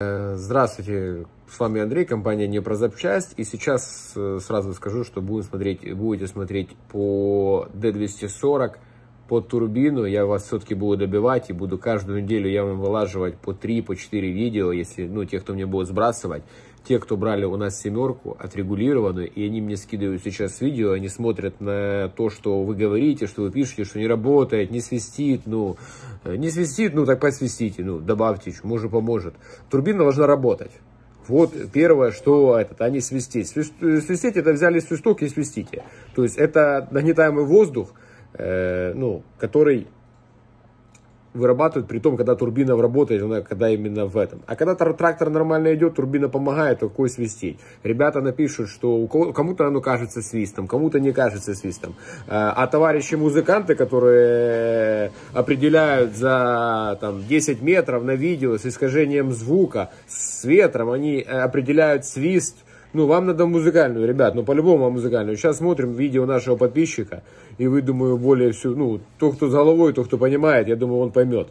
Здравствуйте, с вами Андрей, компания Непрозапчасть. И сейчас сразу скажу, что будете смотреть по D240 под турбину. Я вас все-таки буду добивать и буду каждую неделю я вам вылаживать по 3-4 видео, если, те, кто мне будут сбрасывать. Те, кто брали у нас семерку отрегулированную, и они мне скидывают сейчас видео, они смотрят на то, что вы говорите, что вы пишете, что не работает, не свистит, не свистит, так посвистите, добавьте, может поможет. Турбина должна работать. Вот первое, что а не свистеть. Свистеть это взяли свисток и свистите. То есть это нагнетаемый воздух, который вырабатывает при том, когда турбина работает, когда именно в этом. А когда трактор нормально идет, турбина помогает, то какой свистеть. Ребята напишут, что кому-то оно кажется свистом, кому-то не кажется свистом. А товарищи музыканты, которые определяют за 10 метров на видео с искажением звука, с ветром, они определяют свист. Вам надо музыкальную, ребят, по-любому музыкальную. Сейчас смотрим видео нашего подписчика, и вы, думаю, более всего, тот, кто с головой, тот, кто понимает, я думаю, он поймет.